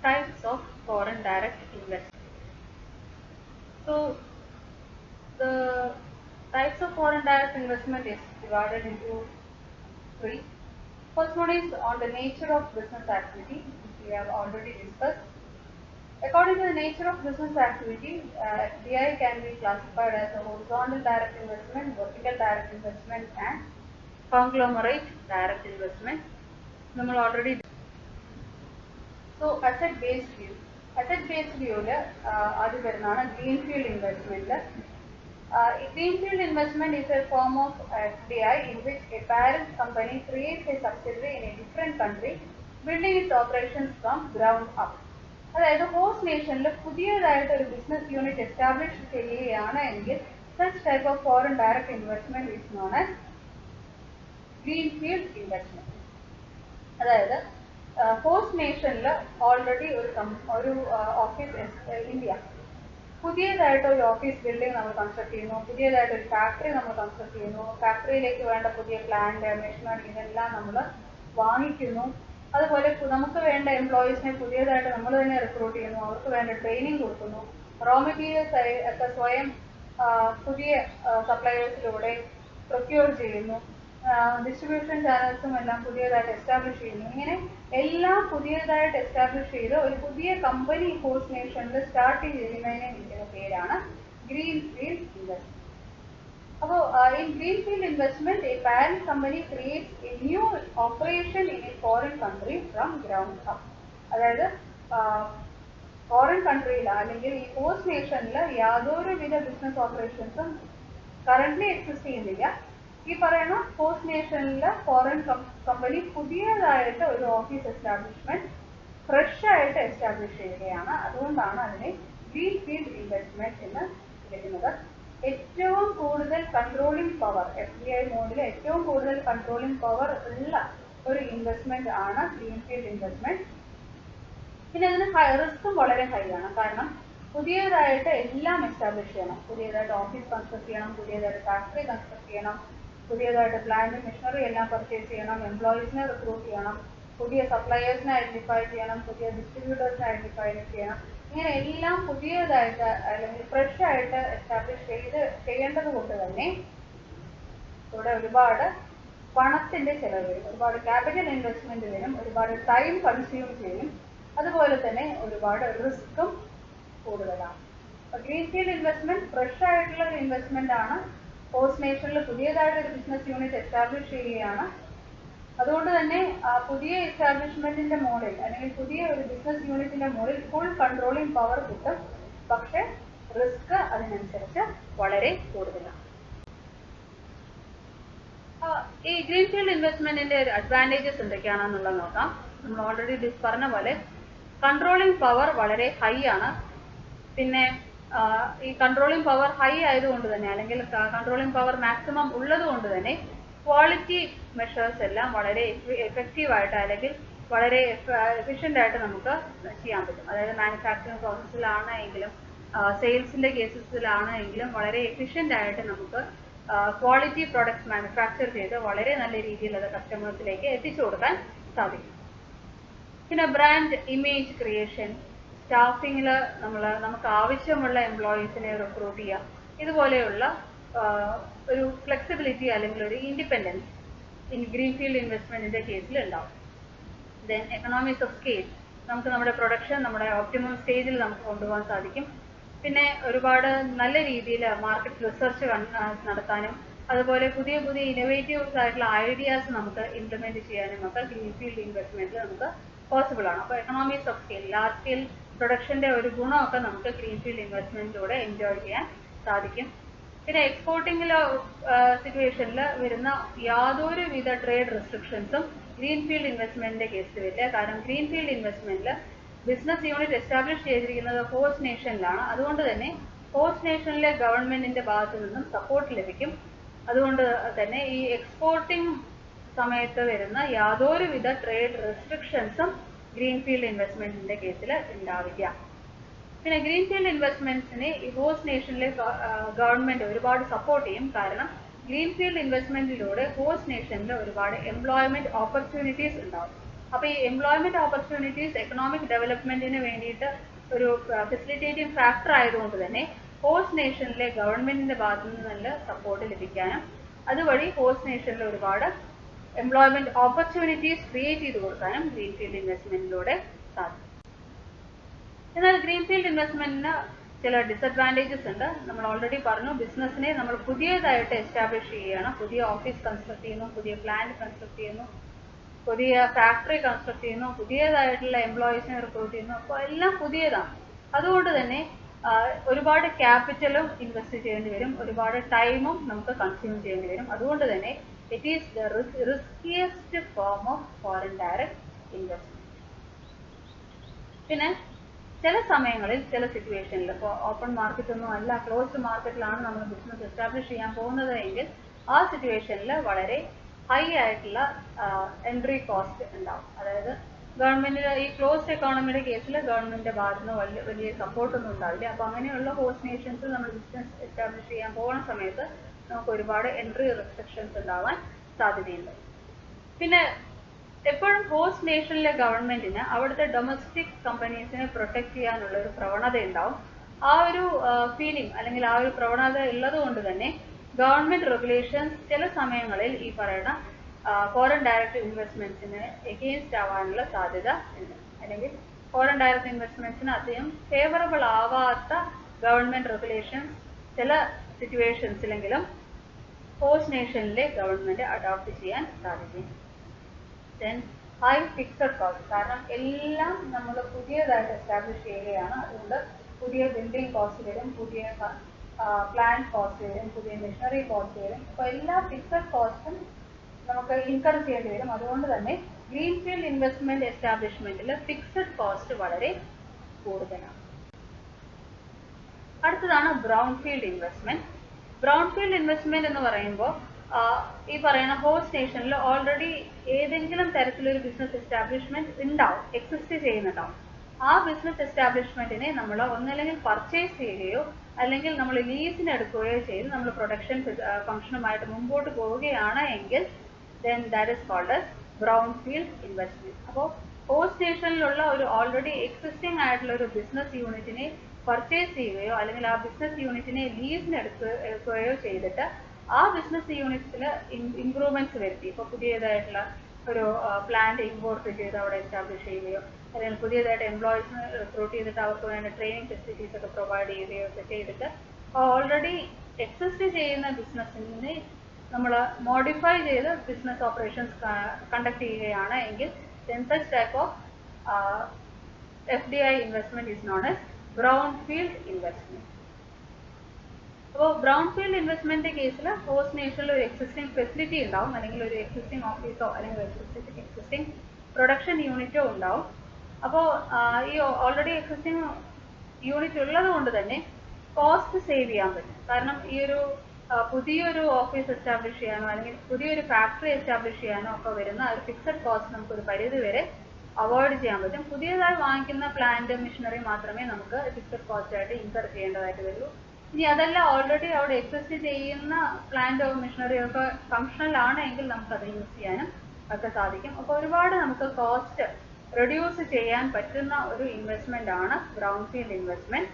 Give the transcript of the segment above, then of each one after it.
Types of foreign direct investment. So the types of foreign direct investment is divided into three. First one is on the nature of business activity, which we have already discussed. According to the nature of business activity, FDI can be classified as a horizontal direct investment, vertical direct investment, and conglomerate direct investment. നമ്മൾ already. So asset-based view. Asset-based view ആദ്യം വരുന്നതാണ് greenfield investment. Greenfield investment is a form of FDI in which a parent company creates a subsidiary in a different country, building its operations from ground up. അതായത് host നേഷനിൽ പുതിയതായിട്ട് ഒരു business unit establish ചെയ്യുകയാണ് എങ്കിൽ such type of foreign direct investment is known as greenfield investment. അതായത് host നേഷനിൽ already ഒരു office India പുതിയതായിട്ട് ഒരു office building നമ്മൾ കൺസ്ട്രക്ട് ചെയ്യുന്നു, പുതിയതായിട്ട് ഒരു ഫാക്ടറി നമ്മൾ കൺസ്ട്രക്ട് ചെയ്യുന്നു, ഫാക്ടറിയിലേക്ക് വേണ്ട പുതിയ പ്ലാന്റ് മെഷീനറി ഇതെല്ലാം നമ്മൾ വാങ്ങിക്കുന്നു. അതുപോലെ നമുക്ക് വേണ്ട എംപ്ലോയീസിനെ പുതിയതായിട്ട് നമ്മൾ തന്നെ റിക്രൂട്ട് ചെയ്യുന്നു, അവർക്ക് വേണ്ട ട്രെയിനിങ് കൊടുക്കുന്നു, റോ മെറ്റീരിയൽസ് ഒക്കെ സ്വയം പുതിയ സപ്ലയേഴ്സിലൂടെ പ്രൊക്യൂർ ചെയ്യുന്നു, ഡിസ്ട്രിബ്യൂഷൻ ചാനൽസും എല്ലാം പുതിയതായിട്ട് എസ്റ്റാബ്ലിഷ് ചെയ്യുന്നു. ഇങ്ങനെ എല്ലാം പുതിയതായിട്ട് എസ്റ്റാബ്ലിഷ് ചെയ്ത് ഒരു പുതിയ കമ്പനി ഹോസ്റ്റ് നേഷനിൽ സ്റ്റാർട്ട് ചെയ്യുന്നതിനെ വിളിക്കുന്ന പേരാണ് ഗ്രീൻഫീൽഡ് ഇൻവെസ്റ്റ്മെന്റ്. അപ്പോൾ in greenfield investment, a parent company creates a new operation in a foreign country from ground up. അതായത് ഫോറിൻ കൺട്രിയിൽ അല്ലെങ്കിൽ ഈ ഹോസ്റ്റ് നേഷനിൽ യാതൊരു വിധ ബിസിനസ് ഓപ്പറേഷൻസും കറന്റ്ലി എക്സിസ്റ്റ് ചെയ്യുന്നില്ല. ഈ പറയുന്ന ഹോസ്റ്റ് നേഷനിൽ ഫോറിൻ കമ്പനി പുതിയതായിട്ട് ഒരു ഓഫീസ് എസ്റ്റാബ്ലിഷ്മെന്റ് ഫ്രഷ് ആയിട്ട് എസ്റ്റാബ്ലിഷ് ചെയ്യുകയാണ്. അതുകൊണ്ടാണ് അതിനെ ഗ്രീൻഫീൽഡ് ഇൻവെസ്റ്റ്മെന്റ് എന്ന് വിളിക്കുന്നത്. ഏറ്റവും കൂടുതൽ കൺട്രോളിംഗ് പവർ, FDI മോഡിൽ ഏറ്റവും കൂടുതൽ കൺട്രോളിംഗ് പവർ ഉള്ള ഒരു ഇൻവെസ്റ്റ്മെന്റ് ആണ് ഗ്രീൻഫീൽഡ് ഇൻവെസ്റ്റ്മെന്റ്. പിന്നെ അതിന് റിസ്ക്കും വളരെ ഹൈ ആണ്. കാരണം പുതിയതായിട്ട് എല്ലാം എസ്റ്റാബ്ലിഷ് ചെയ്യണം, പുതിയതായിട്ട് ഓഫീസ് കൺസ്ട്രക്ട് ചെയ്യണം, പുതിയതായിട്ട് ഫാക്ടറി കൺസ്ട്രക്ട് ചെയ്യണം, പുതിയതായിട്ട് പ്ലാന്റ് മെഷീനറി എല്ലാം പർച്ചേസ് ചെയ്യണം, എംപ്ലോയീസിനെ റിക്രൂട്ട് ചെയ്യണം, പുതിയ സപ്ലയേഴ്സിനെ ഐഡന്റിഫൈ ചെയ്യണം, പുതിയ ഡിസ്ട്രിബ്യൂട്ടേഴ്സിനെ ഐഡന്റിഫൈ ചെയ്യണം. ഇങ്ങനെ എല്ലാം പുതിയതായിട്ട് അല്ലെങ്കിൽ ഫ്രഷ് ആയിട്ട് എസ്റ്റാബ്ലിഷ് ചെയ്യേണ്ടത് കൊണ്ട് തന്നെ ഇവിടെ ഒരുപാട് പണത്തിന്റെ ചെലവ് വരും, ഒരുപാട് ക്യാപിറ്റൽ ഇൻവെസ്റ്റ്മെന്റ് വരും, ഒരുപാട് ടൈം കൺസ്യൂം ചെയ്യും, അതുപോലെ തന്നെ ഒരുപാട് റിസ്ക്കും കൂടുതലാണ്. ഗ്രീൻഫീൽഡ് ഇൻവെസ്റ്റ്മെന്റ് ഫ്രഷ് ആയിട്ടുള്ള ഒരു ഇൻവെസ്റ്റ്മെന്റ് ആണ്. ഹോസ്റ്റ് നേഷനിൽ പുതിയതായിട്ട് ഒരു ബിസിനസ് യൂണിറ്റ് എസ്റ്റാബ്ലിഷ് ചെയ്യുകയാണ്. അതുകൊണ്ട് തന്നെ പുതിയ എസ്റ്റാബ്ലിഷ്മെന്റിന്റെ മോഡിൽ അല്ലെങ്കിൽ പുതിയ ഒരു ബിസിനസ് യൂണിറ്റിന്റെ മോഡിൽ ഫുൾ കൺട്രോളിംഗ് പവർ കിട്ടും. പക്ഷെ റിസ്ക് അതിനനുസരിച്ച് വളരെ കൂടുതലാണ്. ഈ ഗ്രീൻഫീൽഡ് ഇൻവെസ്റ്റ്മെന്റിന്റെ അഡ്വാൻറ്റേജസ് എന്തൊക്കെയാണെന്നുള്ളത് നോക്കാം. നമ്മൾ ഓൾറെഡി പറഞ്ഞ പോലെ കൺട്രോളിംഗ് പവർ വളരെ ഹൈ ആണ്. പിന്നെ ഈ കൺട്രോളിംഗ് പവർ ഹൈ ആയതുകൊണ്ട് തന്നെ അല്ലെങ്കിൽ കൺട്രോളിംഗ് പവർ മാക്സിമം ഉള്ളത് കൊണ്ട് തന്നെ ക്വാളിറ്റി മെഷേഴ്സ് എല്ലാം വളരെ എഫക്റ്റീവായിട്ട് അല്ലെങ്കിൽ വളരെ എഫിഷ്യൻ്റ് ആയിട്ട് നമുക്ക് ചെയ്യാൻ പറ്റും. അതായത് മാനുഫാക്ചറിങ് പ്രോസസ്സിലാണെങ്കിലും സെയിൽസിൻ്റെ കേസസിലാണെങ്കിലും വളരെ എഫിഷ്യൻ്റ് ആയിട്ട് നമുക്ക് ക്വാളിറ്റി പ്രോഡക്ട്സ് മാനുഫാക്ചർ ചെയ്ത് വളരെ നല്ല രീതിയിൽ അത് കസ്റ്റമേഴ്സിലേക്ക് എത്തിച്ചു കൊടുക്കാൻ സാധിക്കും. പിന്നെ ബ്രാൻഡ് ഇമേജ് ക്രിയേഷൻ, സ്റ്റാഫിങ്ങിൽ നമുക്ക് ആവശ്യമുള്ള എംപ്ലോയീസിനെ റിക്രൂട്ട് ചെയ്യുക, ഇതുപോലെയുള്ള ഒരു ഫ്ലെക്സിബിലിറ്റി അല്ലെങ്കിൽ ഒരു ഇൻഡിപെൻഡൻസ് ഇൻ ഗ്രീൻഫീൽഡ് ഇൻവെസ്റ്റ്മെന്റിന്റെ കേസിൽ ഉണ്ടാവും. ദെൻ എക്കണോമിക്സ് ഓഫ് സ്കെയിൽ, നമുക്ക് നമ്മുടെ പ്രൊഡക്ഷൻ നമ്മുടെ ഓപ്റ്റിമം സ്റ്റേജിൽ നമുക്ക് കൊണ്ടുപോകാൻ സാധിക്കും. പിന്നെ ഒരുപാട് നല്ല രീതിയിൽ മാർക്കറ്റ് റിസർച്ച് നടത്താനും അതുപോലെ പുതിയ പുതിയ ഇന്നോവേറ്റീവ്സ് ആയിട്ടുള്ള ഐഡിയാസ് നമുക്ക് ഇംപ്ലിമെന്റ് ചെയ്യാനും ഒക്കെ ഗ്രീൻഫീൽഡ് ഇൻവെസ്റ്റ്മെന്റിൽ നമുക്ക് പോസിബിൾ ആണ്. അപ്പോൾ economics of scale, large scale പ്രൊഡക്ഷന്റെ ഒരു ഗുണമൊക്കെ നമുക്ക് ഗ്രീൻഫീൽഡ് ഇൻവെസ്റ്റ്മെന്റിലൂടെ എൻജോയ് ചെയ്യാൻ സാധിക്കും. പിന്നെ എക്സ്പോർട്ടിങ്ങിലെ സിറ്റുവേഷനിൽ വരുന്ന യാതൊരു വിധ ട്രേഡ് റെസ്ട്രിക്ഷൻസും ഗ്രീൻഫീൽഡ് ഇൻവെസ്റ്റ്മെന്റിന്റെ കേസിൽ വരില്ല. കാരണം ഗ്രീൻഫീൽഡ് ഇൻവെസ്റ്റ്മെന്റിൽ ബിസിനസ് യൂണിറ്റ് എസ്റ്റാബ്ലിഷ് ചെയ്തിരിക്കുന്നത് ഹോസ്റ്റ് നേഷനിലാണ്. അതുകൊണ്ട് തന്നെ ഹോസ്റ്റ് നേഷനിലെ ഗവൺമെന്റിന്റെ ഭാഗത്തു നിന്നും സപ്പോർട്ട് ലഭിക്കും. അതുകൊണ്ട് തന്നെ ഈ എക്സ്പോർട്ടിംഗ് സമയത്ത് വരുന്ന യാതൊരുവിധ ട്രേഡ് റെസ്ട്രിക്ഷൻസും ഗ്രീൻഫീൽഡ് ഇൻവെസ്റ്റ്മെന്റിന്റെ കേസിൽ ഉണ്ടാവില്ല. പിന്നെ ഗ്രീൻഫീൽഡ് ഇൻവെസ്റ്റ്മെന്റ്സിനെ ഈ ഹോസ്റ്റ് നേഷനിലെ ഗവൺമെന്റ് ഒരുപാട് സപ്പോർട്ട് ചെയ്യും. കാരണം ഗ്രീൻഫീൽഡ് ഇൻവെസ്റ്റ്മെന്റിലൂടെ ഹോസ്റ്റ് നേഷനിൽ ഒരുപാട് എംപ്ലോയ്മെന്റ് ഓപ്പർച്യൂണിറ്റീസ് ഉണ്ടാവും. അപ്പോൾ ഈ എംപ്ലോയ്മെന്റ് ഓപ്പർച്യൂണിറ്റീസ് എക്കണോമിക് ഡെവലപ്മെന്റിന് വേണ്ടിയിട്ട് ഒരു ഫെസിലിറ്റേറ്റിംഗ് ഫാക്ടർ ആയതുകൊണ്ട് തന്നെ ഹോസ്റ്റ് നേഷനിലെ ഗവൺമെന്റിന്റെ ഭാഗത്തു നിന്ന് നല്ല സപ്പോർട്ട് ലഭിക്കാനും അതുവഴി ഹോസ്റ്റ് നേഷനിൽ ഒരുപാട് എംപ്ലോയ്മെന്റ് ഓപ്പർച്യൂണിറ്റീസ് ക്രിയേറ്റ് ചെയ്ത് കൊടുക്കാനും ഗ്രീൻഫീൽഡ് ഇൻവെസ്റ്റ്മെന്റിലൂടെ സാധിക്കും. എന്നാൽ ഗ്രീൻഫീൽഡ് ഇൻവെസ്റ്റ്മെന്റിന് ചില ഡിസഡ്വാൻറ്റേജസ് ഉണ്ട്. നമ്മൾ ഓൾറെഡി പറഞ്ഞു, ബിസിനസ്സിനെ നമ്മൾ പുതിയതായിട്ട് എസ്റ്റാബ്ലിഷ് ചെയ്യുകയാണ്. പുതിയ ഓഫീസ് കൺസ്ട്രക്ട് ചെയ്യുന്നു, പുതിയ പ്ലാന്റ് കൺസ്ട്രക്ട് ചെയ്യുന്നു, പുതിയ ഫാക്ടറി കൺസ്ട്രക്ട് ചെയ്യുന്നു, പുതിയതായിട്ടുള്ള എംപ്ലോയീസിനെ റിക്രൂട്ട് ചെയ്യുന്നു. അപ്പോൾ എല്ലാം പുതിയതാണ്. അതുകൊണ്ട് തന്നെ ഒരുപാട് ക്യാപിറ്റലും ഇൻവെസ്റ്റ് ചെയ്യേണ്ടി വരും, ഒരുപാട് ടൈമും നമുക്ക് കൺസ്യൂം ചെയ്യേണ്ടി വരും. അതുകൊണ്ട് തന്നെ it is the riskiest form of foreign direct investment. പിന്നെ ചില സമയങ്ങളിൽ ചില സിറ്റുവേഷനിൽ, ഇപ്പോൾ ഓപ്പൺ മാർക്കറ്റ് ഒന്നും അല്ല, ക്ലോസ്ഡ് മാർക്കറ്റിലാണ് നമ്മൾ ബിസിനസ് എസ്റ്റാബ്ലിഷ് ചെയ്യാൻ പോകുന്നത് എങ്കിൽ ആ സിറ്റുവേഷനിൽ വളരെ ഹൈ ആയിട്ടുള്ള എൻട്രി കോസ്റ്റ് ഉണ്ടാവും. അതായത് ഗവൺമെന്റിന് ഈ ക്ലോസ്ഡ് എക്കോണമിയുടെ കേസിൽ ഗവൺമെന്റിന്റെ ഭാഗത്ത് നിന്ന് വലിയ സപ്പോർട്ടൊന്നും ഉണ്ടാവില്ല. അപ്പോൾ അങ്ങനെയുള്ള ഹോസ്റ്റ് നേഷൻസിൽ നമ്മൾ ബിസിനസ് എസ്റ്റാബ്ലിഷ് ചെയ്യാൻ പോകുന്ന സമയത്ത് നമുക്ക് ഒരുപാട് എൻട്രി റെസ്ട്രിക്ഷൻസ് ഉണ്ടാവാൻ സാധ്യതയുണ്ട്. പിന്നെ എപ്പോഴും ഹോസ്റ്റ് നേഷനിലെ ഗവൺമെന്റിന് അവിടുത്തെ ഡൊമസ്റ്റിക് കമ്പനീസിനെ പ്രൊട്ടക്ട് ചെയ്യാനുള്ള ഒരു പ്രവണത ഉണ്ടാവും. ആ ഒരു ഫീലിംഗ് അല്ലെങ്കിൽ ആ ഒരു പ്രവണത ഉള്ളത് കൊണ്ട് തന്നെ ഗവൺമെന്റ് റെഗുലേഷൻസ് ചില സമയങ്ങളിൽ ഈ പറയുന്ന ഫോറിൻ ഡയറക്റ്റ് ഇൻവെസ്റ്റ്മെന്റ്സിന് എഗെയിൻസ്റ്റ് ആവാനുള്ള സാധ്യത ഉണ്ട്. അല്ലെങ്കിൽ ഫോറിൻ ഡയറക്റ്റ് ഇൻവെസ്റ്റ്മെന്റ്സിന് അധികം ഫേവറബിൾ ആവാത്ത ഗവൺമെന്റ് റെഗുലേഷൻസ് ചില സിറ്റുവേഷൻസിലെങ്കിലും ഹോസ്റ്റ് നേഷനിലെ ഗവൺമെന്റ് അഡോപ്റ്റ് ചെയ്യാൻ സാധിക്കും. ദെൻ ഹൈ ഫിക്സഡ് കോസ്റ്റ്, കാരണം എല്ലാം നമ്മൾ പുതിയതായിട്ട് എസ്റ്റാബ്ലിഷ് ചെയ്യുകയാണ്. അതുകൊണ്ട് പുതിയ ബിൽഡിംഗ് കോസ്റ്റ് വരും, പുതിയ പ്ലാന്റ് കോസ്റ്റ് വരും, പുതിയ മെഷീനറി കോസ്റ്റ് വരും. അപ്പോൾ എല്ലാ ഫിക്സഡ് കോസ്റ്റും നമുക്ക് ഇൻകർ ചെയ്യേണ്ടി വരും. അതുകൊണ്ട് തന്നെ ഗ്രീൻഫീൽഡ് ഇൻവെസ്റ്റ്മെന്റ് എസ്റ്റാബ്ലിഷ്മെന്റിൽ ഫിക്സഡ് കോസ്റ്റ് വളരെ കൂടുതലാണ്. അടുത്തതാണ് ബ്രൗൺഫീൽഡ് ഇൻവെസ്റ്റ്മെന്റ്. ബ്രൗൺഫീൽഡ് ഇൻവെസ്റ്റ്മെന്റ് എന്ന് പറയുമ്പോൾ ഈ പറയുന്ന ഹോസ്റ്റ് നേഷനിൽ ഓൾറെഡി ഏതെങ്കിലും തരത്തിലൊരു ബിസിനസ് എസ്റ്റാബ്ലിഷ്മെന്റ് ഉണ്ടാവും, എക്സിസ്റ്റ് ചെയ്യുന്നുണ്ടാവും. ആ ബിസിനസ് എസ്റ്റാബ്ലിഷ്മെന്റിനെ നമ്മൾ ഒന്നല്ലെങ്കിൽ പർച്ചേസ് ചെയ്യുകയോ അല്ലെങ്കിൽ നമ്മൾ ലീസിന് എടുക്കുകയോ ചെയ്ത് നമ്മൾ പ്രൊഡക്ഷൻ ഫംഗ്ഷനുമായിട്ട് മുമ്പോട്ട് പോവുകയാണ് എങ്കിൽ then that is called as brownfield investment. അപ്പോൾ ഹോസ്റ്റ് നേഷനിലുള്ള ഒരു ഓൾറെഡി എക്സിസ്റ്റിംഗ് ആയിട്ടുള്ള ഒരു ബിസിനസ് യൂണിറ്റിനെ പർച്ചേസ് ചെയ്യുകയോ അല്ലെങ്കിൽ ആ ബിസിനസ് യൂണിറ്റിനെ ലീസിന് എടുക്കുകയോ ചെയ്തിട്ട് ആ ബിസിനസ് യൂണിറ്റ്സിൽ ഇംപ്രൂവ്മെന്റ്സ് വരുത്തി, ഇപ്പോൾ പുതിയതായിട്ടുള്ള ഒരു പ്ലാന്റ് ഇമ്പോർട്ട് ചെയ്ത് അവിടെ എസ്റ്റാബ്ലിഷ് ചെയ്യുകയോ അല്ലെങ്കിൽ പുതിയതായിട്ട് എംപ്ലോയീസിനെ റിക്രൂട്ട് ചെയ്തിട്ട് അവർക്ക് വേണ്ട ട്രെയിനിങ് ഫെസിലിറ്റീസ് ഒക്കെ പ്രൊവൈഡ് ചെയ്യുകയോ ഒക്കെ ചെയ്തിട്ട് ഓൾറെഡി എക്സിസ്റ്റ് ചെയ്യുന്ന ബിസിനസ്സിനെ നമ്മൾ മോഡിഫൈ ചെയ്ത് ബിസിനസ് ഓപ്പറേഷൻസ് കണ്ടക്ട് ചെയ്യുകയാണ് എങ്കിൽ then such type of FDI investment is known as brownfield investment. അപ്പോൾ ബ്രൗൺഫീൽഡ് ഇൻവെസ്റ്റ്മെന്റ് കേസിൽ ഹോസ്റ്റ് നേഷനിൽ ഒരു എക്സിസ്റ്റിംഗ് ഫെസിലിറ്റി ഉണ്ടാവും, അല്ലെങ്കിൽ ഒരു എക്സിസ്റ്റിംഗ് ഓഫീസോ അല്ലെങ്കിൽ എക്സിസ്റ്റിംഗ് പ്രൊഡക്ഷൻ യൂണിറ്റോ ഉണ്ടാവും. അപ്പോൾ ഈ ഓൾറെഡി എക്സിസ്റ്റിംഗ് യൂണിറ്റ് ഉള്ളത് കൊണ്ട് തന്നെ കോസ്റ്റ് സേവ് ചെയ്യാൻ പറ്റും. കാരണം ഈ ഒരു പുതിയൊരു ഓഫീസ് എസ്റ്റാബ്ലിഷ് ചെയ്യാനോ അല്ലെങ്കിൽ പുതിയൊരു ഫാക്ടറി എസ്റ്റാബ്ലിഷ് ചെയ്യാനോ ഒക്കെ വരുന്ന ഒരു ഫിക്സഡ് കോസ്റ്റ് നമുക്കൊരു പരിധി വരെ അവോയ്ഡ് ചെയ്യാൻ പറ്റും. പുതിയതായി വാങ്ങിക്കുന്ന പ്ലാന്റ് മെഷീനറി മാത്രമേ നമുക്ക് ഫിക്സഡ് കോസ്റ്റ് ആയിട്ട് ഇൻകർ ചെയ്യേണ്ടതായിട്ട് വരുള്ളൂ. ഇനി അതല്ല ഓൾറെഡി അവിടെ എക്സിസ്റ്റ് ചെയ്യുന്ന പ്ലാന്റോ മെഷീനറിയോ ഒക്കെ ഫങ്ഷണൽ ആണ് എങ്കിൽ നമുക്കത് യൂസ് ചെയ്യാനും ഒക്കെ സാധിക്കും. അപ്പോൾ ഒരുപാട് നമുക്ക് കോസ്റ്റ് റെഡ്യൂസ് ചെയ്യാൻ പറ്റുന്ന ഒരു ഇൻവെസ്റ്റ്മെന്റ് ആണ് ബ്രൗൺഫീൽഡ് investment.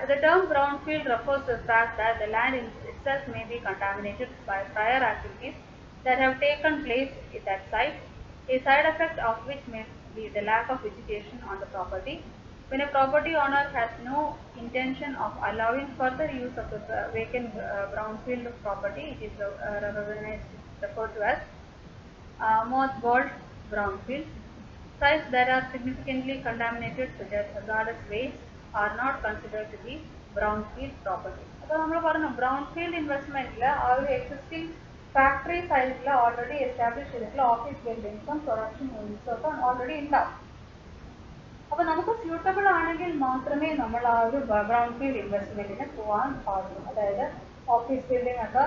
The term brownfield refers to the fact that the land itself may be contaminated by prior activities that have taken place at that site, a side effect of which may be the lack of vegetation on the property. When a property owner has no intention of allowing further use of the vacant brownfield property, it is referred to as mothballed brownfield. Sites that are significantly contaminated, such as hazardous waste, are not considered to be brownfield property. അപ്പോൾ നമ്മൾ പറഞ്ഞു ബ്രൗൺഫീൽഡ് ഇൻവെസ്റ്റ്മെന്റിൽ ആ ഒരു existing factory സൈറ്റിൽ already establish ചെയ്തിട്ടുള്ള office ബിൽഡിങ്സും production യൂണിറ്റ്സും ഒക്കെ already ഉണ്ടാവും. അപ്പോൾ നമുക്ക് സ്യൂട്ടബിൾ ആണെങ്കിൽ മാത്രമേ നമ്മൾ ആ ഒരു ബ്രൗൺഫീൽഡ് ഇൻവെസ്റ്റ്മെന്റിന് പോകാൻ പാടുള്ളൂ. അതായത് ഓഫീസ് ബിൽഡിംഗ് ഒക്കെ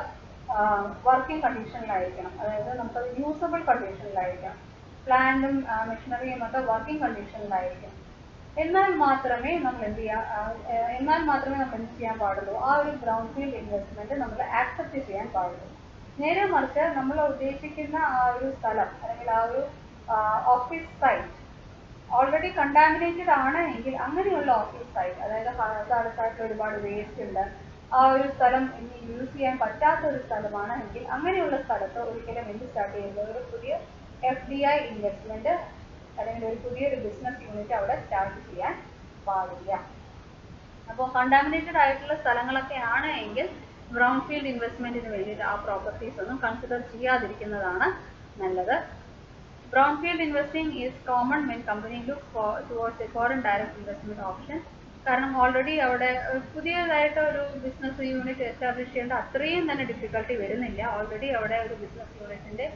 വർക്കിംഗ് കണ്ടീഷനിലായിരിക്കണം, അതായത് നമുക്കത് യൂസബിൾ കണ്ടീഷനിലായിരിക്കണം, പ്ലാന്റും മെഷീനറിയും ഒക്കെ വർക്കിംഗ് കണ്ടീഷനിലായിരിക്കണം. എന്നാൽ മാത്രമേ നമ്മൾ എന്ത് ചെയ്യാൻ പാടുള്ളൂ, ആ ഒരു ബ്രൗൺഫീൽഡ് ഇൻവെസ്റ്റ്മെന്റ് നമ്മൾ ആക്സെപ്റ്റ് ചെയ്യാൻ പാടുള്ളൂ. നേരെ മറിച്ച് നമ്മൾ ഉദ്ദേശിക്കുന്ന ആ ഒരു സ്ഥലം അല്ലെങ്കിൽ ആ ഒരു ഓഫീസ് സൈറ്റ് ഓൾറെഡി കണ്ടാമിനേറ്റഡ് ആണ് എങ്കിൽ അങ്ങനെയുള്ള ഓഫീസ് സൈറ്റ്, അതായത് അടുത്തായിട്ട് ഒരുപാട് വേസ്റ്റ് ഉണ്ട്, ആ ഒരു സ്ഥലം ഇനി യൂസ് ചെയ്യാൻ പറ്റാത്ത ഒരു സ്ഥലമാണ് എങ്കിൽ അങ്ങനെയുള്ള സ്ഥലത്ത് ഒരിക്കലും എന്ത് സ്റ്റാർട്ട് ചെയ്യുന്നത്, ഒരു പുതിയ FDI ഇൻവെസ്റ്റ്മെന്റ് അല്ലെങ്കിൽ ഒരു പുതിയൊരു ബിസിനസ് യൂണിറ്റ് അവിടെ സ്റ്റാർട്ട് ചെയ്യാൻ പാടില്ല. അപ്പോൾ കണ്ടാമിനേറ്റഡ് ആയിട്ടുള്ള സ്ഥലങ്ങളൊക്കെ ആണ് എങ്കിൽ ബ്രൗൺ ഫീൽഡ് ഇൻവെസ്റ്റ്മെന്റിന് വേണ്ടിയിട്ട് ആ പ്രോപ്പർട്ടീസ് ഒന്നും കൺസിഡർ ചെയ്യാതിരിക്കുന്നതാണ് നല്ലത്. Brownfield investing is common when company look towards a foreign direct investment option. കാരണം ഓൾറെഡി അവിടെ പുതിയതായിട്ട് ഒരു ബിസിനസ് യൂണിറ്റ് എസ്റ്റാബ്ലിഷ് ചെയ്യേണ്ട അത്രയും തന്നെ ഡിഫിക്കൽട്ടി വരുന്നില്ല. ഓൾറെഡി അവിടെ ഒരു ബിസിനസ് യൂണിറ്റിന്റെ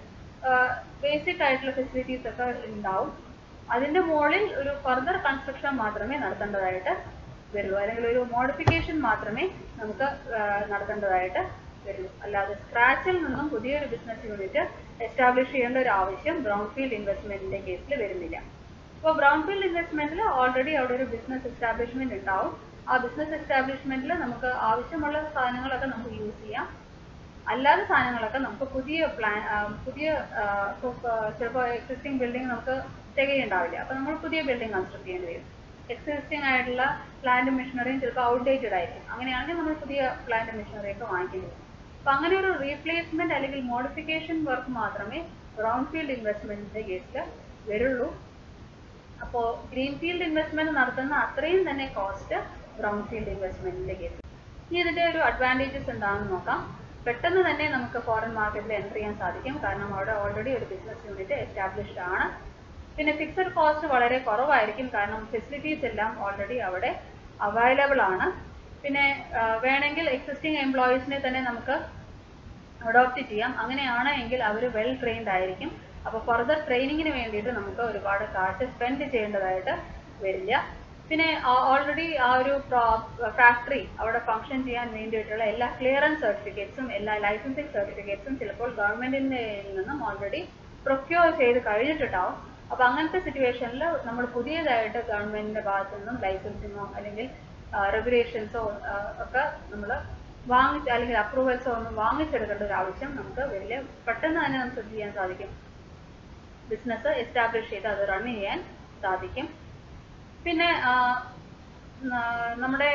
ബേസിക് ആയിട്ടുള്ള ഫെസിലിറ്റീസ് ഒക്കെ ഉണ്ടാവും. അതിന്റെ മുകളിൽ ഒരു ഫർദർ കൺസ്ട്രക്ഷൻ മാത്രമേ നടത്തേണ്ടതായിട്ട് വരുള്ളൂ, അല്ലെങ്കിൽ ഒരു മോഡിഫിക്കേഷൻ മാത്രമേ നമുക്ക് നടത്തേണ്ടതായിട്ട് വരുള്ളൂ. അല്ലാതെ സ്ക്രാച്ചിൽ നിന്നും പുതിയൊരു ബിസിനസ് യൂണിറ്റ് എസ്റ്റാബ്ലിഷ് ചെയ്യേണ്ട ഒരു ആവശ്യം ബ്രൗൺഫീൽഡ് ഇൻവെസ്റ്റ്മെന്റിന്റെ കേസിൽ വരുന്നില്ല. അപ്പോൾ ബ്രൗൺഫീൽഡ് ഇൻവെസ്റ്റ്മെന്റിൽ ഓൾറെഡി അവിടെ ഒരു ബിസിനസ് എസ്റ്റാബ്ലിഷ്മെന്റ് ഉണ്ടാവും. ആ ബിസിനസ് എസ്റ്റാബ്ലിഷ്മെന്റിൽ നമുക്ക് ആവശ്യമുള്ള സാധനങ്ങളൊക്കെ നമുക്ക് യൂസ് ചെയ്യാം. അല്ലാത്ത സാധനങ്ങളൊക്കെ നമുക്ക് പുതിയ ചിലപ്പോൾ എക്സിസ്റ്റിംഗ് ബിൽഡിംഗ് നമുക്ക് തികയുണ്ടാവില്ല. അപ്പോൾ നമ്മൾ പുതിയ ബിൽഡിംഗ് കൺസ്ട്രക്ട് ചെയ്യേണ്ടി വരും. എക്സിസ്റ്റിംഗ് ആയിട്ടുള്ള പ്ലാന്റ് മെഷീനറിയും ചിലപ്പോൾ ഔട്ട്ഡേറ്റഡ് ആയിരിക്കും. അങ്ങനെയാണെങ്കിൽ നമ്മൾ പുതിയ പ്ലാന്റ് മെഷീനറി ഒക്കെ വാങ്ങിക്കേണ്ടി വരും. അപ്പോൾ അങ്ങനെ ഒരു റീപ്ലേസ്മെന്റ് അല്ലെങ്കിൽ മോഡിഫിക്കേഷൻ വർക്ക് മാത്രമേ ബ്രൗൺഫീൽഡ് ഇൻവെസ്റ്റ്മെന്റിന്റെ കേസിൽ വരുള്ളൂ. അപ്പോൾ ഗ്രീൻഫീൽഡ് ഇൻവെസ്റ്റ്മെന്റ് നടത്തുന്ന അത്രയും തന്നെ കോസ്റ്റ് ബ്രൗൺഫീൽഡ് ഇൻവെസ്റ്റ്മെന്റിന്റെ കേസിൽ. ഇനി ഇതിന്റെ ഒരു അഡ്വാൻറ്റേജസ് എന്താണെന്ന് നോക്കാം. പെട്ടെന്ന് തന്നെ നമുക്ക് ഫോറിൻ മാർക്കറ്റിൽ എൻ്റർ ചെയ്യാൻ സാധിക്കും, കാരണം അവിടെ ഓൾറെഡി ഒരു ബിസിനസ് യൂണിറ്റ് എസ്റ്റാബ്ലിഷ്ഡ് ആണ്. പിന്നെ ഫിക്സഡ് കോസ്റ്റ് വളരെ കുറവായിരിക്കും, കാരണം ഫെസിലിറ്റീസ് എല്ലാം ഓൾറെഡി അവിടെ അവൈലബിൾ ആണ്. പിന്നെ വേണമെങ്കിൽ എക്സിസ്റ്റിംഗ് എംപ്ലോയീസിനെ തന്നെ നമുക്ക് അഡോപ്റ്റ് ചെയ്യാം. അങ്ങനെയാണ് എങ്കിൽ അവർ വെൽ ട്രെയിൻഡ് ആയിരിക്കും. അപ്പോൾ ഫർദർ ട്രെയിനിങ്ങിന് വേണ്ടിയിട്ട് നമുക്ക് ഒരുപാട് കാശ് സ്പെൻഡ് ചെയ്യേണ്ടതായിട്ട് വരില്ല. പിന്നെ ഓൾറെഡി ആ ഒരു ഫാക്ടറി അവിടെ ഫംഗ്ഷൻ ചെയ്യാൻ വേണ്ടിയിട്ടുള്ള എല്ലാ ക്ലിയറൻസ് സർട്ടിഫിക്കറ്റ്സും എല്ലാ ലൈസൻസിങ് സർട്ടിഫിക്കറ്റ്സും ചിലപ്പോൾ ഗവൺമെന്റിന്റെ നിന്നും ഓൾറെഡി പ്രൊക്യൂർ ചെയ്ത് കഴിഞ്ഞിട്ടുണ്ടാവും. അപ്പോൾ അങ്ങനത്തെ സിറ്റുവേഷനിൽ നമ്മൾ പുതിയതായിട്ട് ഗവൺമെന്റിന്റെ ഭാഗത്തു നിന്നും ലൈസൻസിങ്ങോ അല്ലെങ്കിൽ റെഗുലേഷൻസോ ഒക്കെ നമ്മൾ അല്ലെങ്കിൽ അപ്രൂവൽസോ ഒന്നും വാങ്ങിച്ചെടുക്കേണ്ട ഒരു ആവശ്യം നമുക്ക് വരില്ല. പെട്ടെന്ന് തന്നെ നമുക്ക് എന്ത് ചെയ്യാൻ സാധിക്കും, ബിസിനസ് എസ്റ്റാബ്ലിഷ് ചെയ്ത് അത് റൺ ചെയ്യാൻ സാധിക്കും. പിന്നെ നമ്മുടെ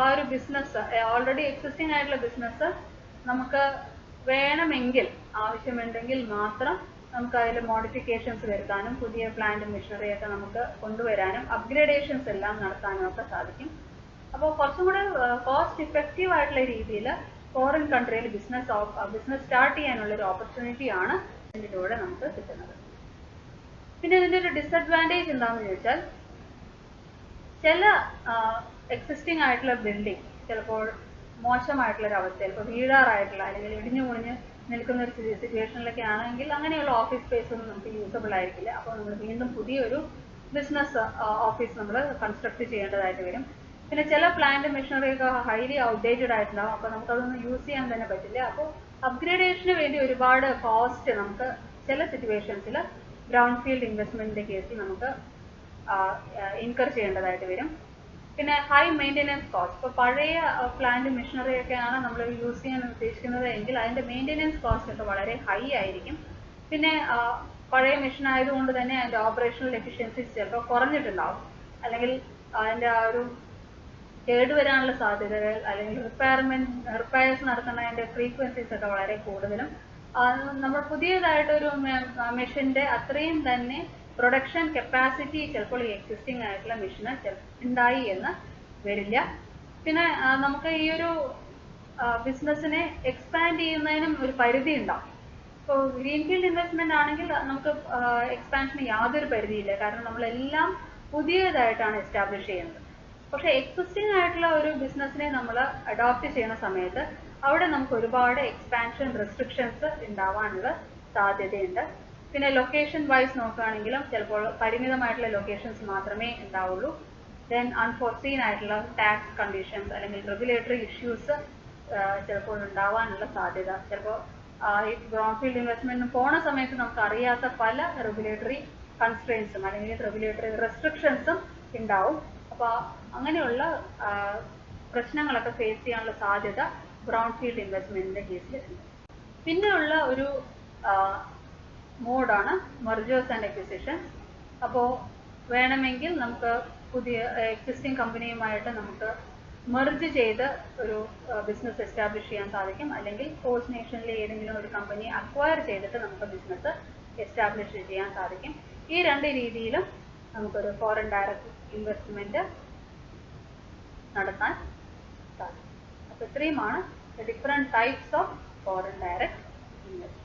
ആ ഒരു ബിസിനസ് ഓൾറെഡി എക്സിസ്റ്റിംഗ് ആയിട്ടുള്ള ബിസിനസ് നമുക്ക് വേണമെങ്കിൽ ആവശ്യമുണ്ടെങ്കിൽ മാത്രം നമുക്ക് അതിൽ മോഡിഫിക്കേഷൻസ് വരുത്താനും പുതിയ പ്ലാന്റ് മെഷീനറി ഒക്കെ നമുക്ക് കൊണ്ടുവരാനും അപ്ഗ്രേഡേഷൻസ് എല്ലാം നടത്താനും ഒക്കെ സാധിക്കും. അപ്പോൾ കുറച്ചും കൂടെ കോസ്റ്റ് ഇഫക്റ്റീവ് ആയിട്ടുള്ള രീതിയിൽ ഫോറിൻ കൺട്രിയിൽ ബിസിനസ് സ്റ്റാർട്ട് ചെയ്യാനുള്ള ഒരു ഓപ്പർച്യൂണിറ്റിയാണ് ഇതിലൂടെ നമുക്ക് കിട്ടുന്നത്. പിന്നെ ഇതിൻ്റെ ഒരു ഡിസഡ്വാൻറ്റേജ് എന്താണെന്ന് ചോദിച്ചാൽ, ചില എക്സിസ്റ്റിംഗ് ആയിട്ടുള്ള ബിൽഡിംഗ് ചിലപ്പോൾ മോശമായിട്ടുള്ളൊരു അവസ്ഥ, ചിലപ്പോൾ വീഴാറായിട്ടുള്ള അല്ലെങ്കിൽ ഇടിഞ്ഞു പൊളിഞ്ഞ് നിൽക്കുന്ന ഒരു സിറ്റുവേഷനിലൊക്കെ ആണെങ്കിൽ അങ്ങനെയുള്ള ഓഫീസ് സ്പേസ് ഒന്നും നമുക്ക് യൂസബിൾ ആയിരിക്കില്ല. അപ്പോൾ നമ്മൾ വീണ്ടും പുതിയൊരു ബിസിനസ് ഓഫീസ് നമ്മൾ കൺസ്ട്രക്ട് ചെയ്യേണ്ടതായിട്ട് വരും. പിന്നെ ചില പ്ലാന്റ് മെഷീനറി ഒക്കെ ഹൈലി ഔട്ട്ഡേറ്റഡ് ആയിട്ടുണ്ടാവും. അപ്പോൾ നമുക്കതൊന്നും യൂസ് ചെയ്യാൻ തന്നെ പറ്റില്ല. അപ്പോൾ അപ്ഗ്രേഡേഷന് വേണ്ടി ഒരുപാട് കോസ്റ്റ് നമുക്ക് ചില സിറ്റുവേഷൻസിൽ ബ്രൗൺഫീൽഡ് ഇൻവെസ്റ്റ്മെന്റിന്റെ കേസിൽ നമുക്ക് ഇൻകർ ചെയ്യേണ്ടതായിട്ട് വരും. പിന്നെ ഹൈ മെയിൻ്റെനൻസ് കോസ്റ്റ്, ഇപ്പോൾ പഴയ പ്ലാന്റ് മെഷീനറി ഒക്കെയാണ് നമ്മൾ യൂസ് ചെയ്യാൻ ഉദ്ദേശിക്കുന്നത് എങ്കിൽ അതിൻ്റെ മെയിൻ്റെനൻസ് കോസ്റ്റ് ഒക്കെ വളരെ ഹൈ ആയിരിക്കും. പിന്നെ പഴയ മെഷീൻ ആയതുകൊണ്ട് തന്നെ അതിൻ്റെ ഓപ്പറേഷണൽ എഫിഷ്യൻസീസ് ചിലപ്പോൾ കുറഞ്ഞിട്ടുണ്ടാവും, അല്ലെങ്കിൽ അതിൻ്റെ ആ ഒരു കേടുവരാനുള്ള സാധ്യതകൾ അല്ലെങ്കിൽ റിപ്പയർസ് നടത്തുന്നതിൻ്റെ ഫ്രീക്വൻസീസ് ഒക്കെ വളരെ കൂടുതലും. നമ്മൾ പുതിയതായിട്ടൊരു മെഷീൻ്റെ അത്രയും തന്നെ പ്രൊഡക്ഷൻ കപ്പാസിറ്റി ചിലപ്പോൾ ഈ എക്സിസ്റ്റിംഗ് ആയിട്ടുള്ള മെഷീന് ഉണ്ടായി എന്ന് വരില്ല. പിന്നെ നമുക്ക് ഈ ഒരു ബിസിനസ്സിനെ എക്സ്പാൻഡ് ചെയ്യുന്നതിനും ഒരു പരിധി ഉണ്ടാവും. ഇപ്പോൾ ഗ്രീൻഫീൽഡ് ഇൻവെസ്റ്റ്മെന്റ് ആണെങ്കിൽ നമുക്ക് എക്സ്പാൻഷന് യാതൊരു പരിധിയില്ല, കാരണം നമ്മളെല്ലാം പുതിയതായിട്ടാണ് എസ്റ്റാബ്ലിഷ് ചെയ്യുന്നത്. പക്ഷെ എക്സിസ്റ്റിംഗ് ആയിട്ടുള്ള ഒരു ബിസിനസ്സിനെ നമ്മൾ അഡോപ്റ്റ് ചെയ്യുന്ന സമയത്ത് അവിടെ നമുക്ക് ഒരുപാട് എക്സ്പാൻഷൻ റെസ്ട്രിക്ഷൻസ് ഉണ്ടാവാനുള്ള സാധ്യതയുണ്ട്. പിന്നെ ലൊക്കേഷൻ വൈസ് നോക്കുകയാണെങ്കിലും ചിലപ്പോൾ പരിമിതമായിട്ടുള്ള ലൊക്കേഷൻസ് മാത്രമേ ഉണ്ടാവുള്ളൂ. ദെൻ അൺഫോർസീൻ ആയിട്ടുള്ള ടാക്സ് കണ്ടീഷൻസ് അല്ലെങ്കിൽ റെഗുലേറ്ററി ഇഷ്യൂസ് ചിലപ്പോൾ ഉണ്ടാവാനുള്ള സാധ്യത, ചിലപ്പോൾ ഈ ബ്രൗൺഫീൽഡ് ഇൻവെസ്റ്റ്മെന്റിന് പോണ സമയത്ത് നമുക്ക് അറിയാത്ത പല റെഗുലേറ്ററി കൺസ്ട്രെയിൻസും അല്ലെങ്കിൽ റെഗുലേറ്ററി റെസ്ട്രിക്ഷൻസും ഉണ്ടാവും. അപ്പോൾ അങ്ങനെയുള്ള പ്രശ്നങ്ങളൊക്കെ ഫേസ് ചെയ്യാനുള്ള സാധ്യത ബ്രൗൺഫീൽഡ് ഇൻവെസ്റ്റ്മെന്റിന്റെ കേസിൽ ഉണ്ട്. പിന്നെയുള്ള ഒരു മോഡാണ് മെർജേഴ്സ് ആൻഡ് അക്വിസിഷൻസ്. അപ്പോൾ വേണമെങ്കിൽ നമുക്ക് പുതിയ എക്സിസ്റ്റിംഗ് കമ്പനിയുമായിട്ട് നമുക്ക് മെർജ് ചെയ്ത് ഒരു ബിസിനസ് എസ്റ്റാബ്ലിഷ് ചെയ്യാൻ സാധിക്കും. അല്ലെങ്കിൽ ഹോസ്റ്റ് നേഷനിലെ ഏതെങ്കിലും ഒരു കമ്പനി അക്വയർ ചെയ്തിട്ട് നമുക്ക് ബിസിനസ് എസ്റ്റാബ്ലിഷ് ചെയ്യാൻ സാധിക്കും. ഈ രണ്ട് രീതിയിലും നമുക്കൊരു ഫോറിൻ ഡയറക്റ്റ് ഇൻവെസ്റ്റ്മെന്റ് നടത്താൻ സാധിക്കും. അപ്പോൾ ഇത്രയുമാണ് different types of foreign direct investment.